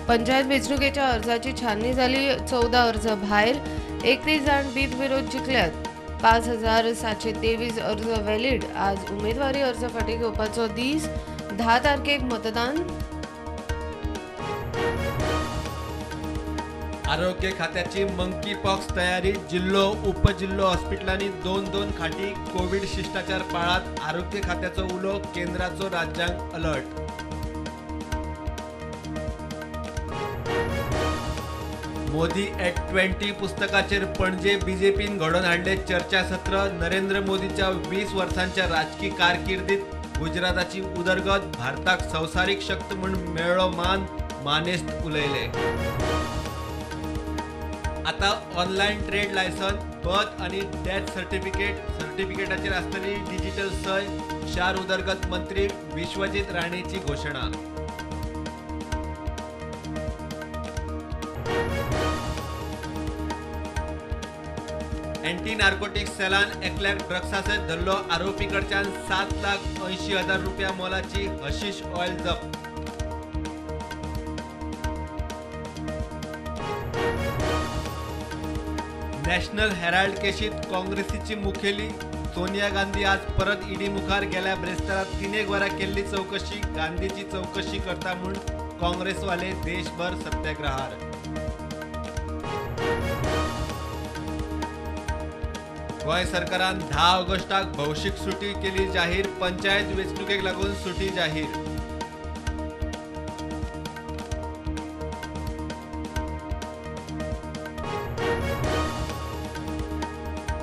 पंचायत वेंचणुकेच्या अर्जाची छाननी झाली. 14 अर्ज भायर. 31 जाण बिनविरोध जिखल्यात. 5723 अर्ज व्हॅलिड. आज उमेदवारी अर्ज फाटीं घेवपाचो दीस. 10 तारखेक मतदान. आरोग्य खात्याची मंकी पॉक्स तयारी. जिल्हो उपजिल्हो हॉस्पिटलांनी 2-2 खाटी. कोविड शिष्टाचार पाळात. आरोग्य खात्याचो उलो. केंद्राचो राज्यांक अलर्ट. मोदी ॲट 20 पुस्तकाचेर पणजे बीजेपीन घडोवन हाडले चर्चासत्र. नरेंद्र मोदीच्या 20 वर्सांच्या राजकीय कारकिर्दीत गुजराताची उदरगत. भारताक संवसारीक शक्त म्हूण मेळ्ळो मान. मानेस्त उलयले. आता ऑनलायन ट्रेड लायसन, बर्थ आणि डेथ सर्टिफिकेटाचेर आसतली डिजिटल सय. शार उदरगत मंत्री विश्वजीत राणेची घोषणा. अँटी नार्कोटिक्स सेलान एकल्याक ड्रग्सा सयत धरलो. आरोपी कडच्यान 7,80,000 रुपया मोलाची हशीश ऑयल जप्त. नॅशनल हेराल्ड केशीत काँग्रेसीची मुखेली सोनिया गांधी आज परत ईडी मुखार गेल्या. ब्रेस्तारात 3 वरां केल्ली चौकशी. गांधीची चौकशी करता म्हूण काँग्रेसवाले देशभर सत्याग्रहार. गोंय सरकारान 10 ऑगस्टाक भौशीक सुटी केली जाहीर. पंचायत वेंचणुकेक लागून सुटी जाहीर.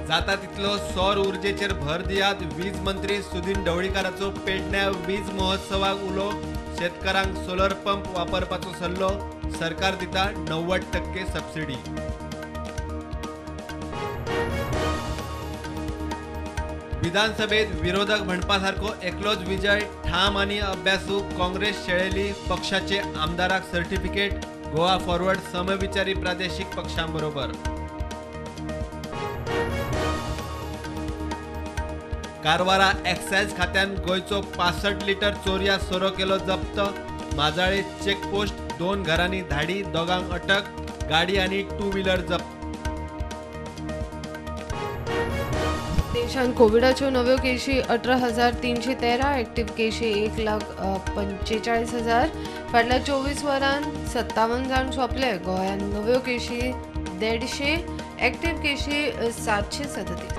जाता तितलो सौर उर्जेचेर भर दियात. वीज मंत्री सुदीन ढवळीकाराचो पेडण्या वीज महोत्सवाक उलो. शेतकारांक सोलर पंप वापरपाचो सल्लो. सरकार दिता 90% सबसिडी. विधानसभेत विरोधक म्हणपा सारको एकलोच विजय. ठाम आनी अभ्यासू. काँग्रेस शेळयली. पक्षाचे आमदाराक सर्टिफिकेट. गोवा फॉरवर्ड समविचारी प्रादेशीक पक्षांबरोबर. कारवारा एक्सायज खात्यान गोंयचो 65 लिटर चोरया सोरो केलो जप्त. माजाळे चेकपोस्ट. 2 घरांनी धाडी. दोगांक अटक. गाडी आनी 2 व्हीलर जप्त. देशांत कोविडाच्यो नव्यो केशी 18,313. एक्टीव केशी 1,45,000. फाटल्या 24 वरांत 57 जाण सोंपले. गोंयांत नव्यो केशी 150. एक्टीव केशी 737.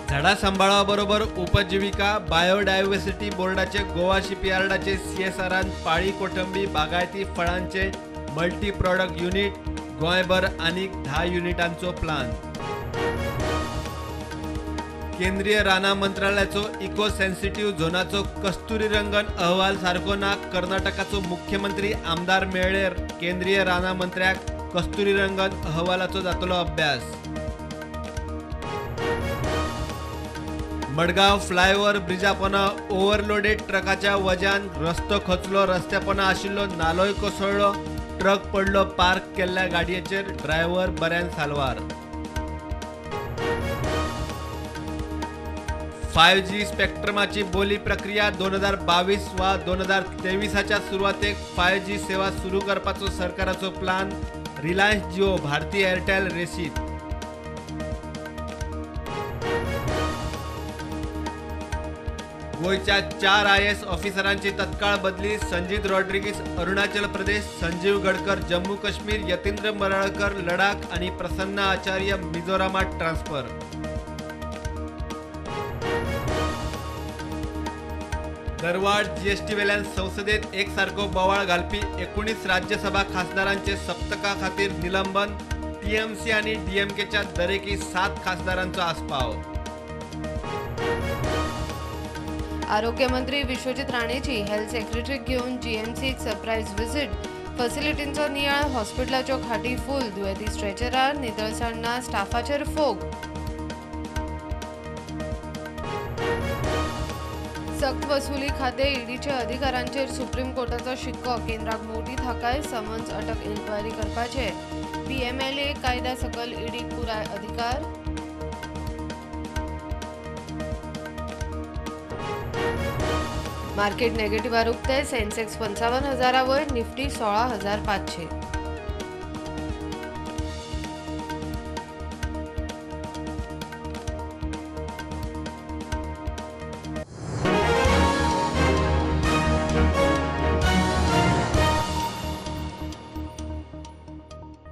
झाडां सांबाळा बरोबर उपजिविका. बायोडायव्हर्सिटी बोर्डाचे गोवा शिपयार्डाचे CSRन पाळी कोटंबी बागायती फळांचे मल्टी प्रॉडक्ट युनिट. गोंयभर आनीक 10 युनिटांचो प्लान. केंद्रीय राना मंत्रालयाचो इको सेन्सिटिव्ह झोनाचो कस्तुरी रंगन अहवाल सारको ना. कर्नाटकाचो मुख्यमंत्री आमदार मेळ्ळे. केंद्रीय राना मंत्र्याक कस्तुरी रंगन अहवालाचो जातलो अभ्यास. मडगांव फ्लायओव्हर ब्रिजापोना ओव्हरलोडेड ट्रकाच्या वज्यान रस्तो खचलो. रस्त्यापोना आशिल्लो नालोय कोसळ्ळो. ट्रक पडलो पार्क केल्ल्या गाडयेचेर. ड्रायव्हर बऱ्यान साल्वार. 5G स्पेक्ट्रमाची बोली प्रक्रिया 2022 वा 2023च्या सुरवातेक 5G सेवा सुरू करपाचो सरकाराचो प्लान. रिलायन्स जिओ, भारती एअरटेल रेशीत. गोयच्या 4 IAS ऑफिसरांची तत्काळ बदली. संजीत रॉड्रिगीस अरुणाचल प्रदेश. संजीव गडकर जम्मू काश्मीर. यतींद्र मराळकर लडाख आणि प्रसन्ना आचार्य मिझोरामात ट्रान्सफर. दरवाड GST वेल्यान संसदेत एकसारको बोवाळ घालपी 19 राज्यसभा खासदारांचे सप्तका खातीर निलंबन. TMC आणि DMKच्या दरेकी 7 खासदारांचो आस्पाव. आरोग्य मंत्री विश्वजीत राणेची हेल्थ सेक्रेटरीक घेवन GMCक सरप्राईज विजीट. फॅसिलिटींचो नियाळ. हॉस्पिटलाच्यो खाटी फूल. दुयेंती स्ट्रेचरार. नितळसाण ना. स्टाफाचेर फोग. सक्त वसुली खाते ईडीचे अधिकाऱ्यांचेर सुप्रीम कोर्टाचो शिक्को. केंद्राक मोठी थाकाय. समन्स अटक इन्क्वायरी करपाचे. PMLA कायद्या सकल ईडीक पुराय अधिकार. मार्केट नेगेटिव्ह उक्ते सेन्सेक्स 55,000 वयर निफ्टी 16,500.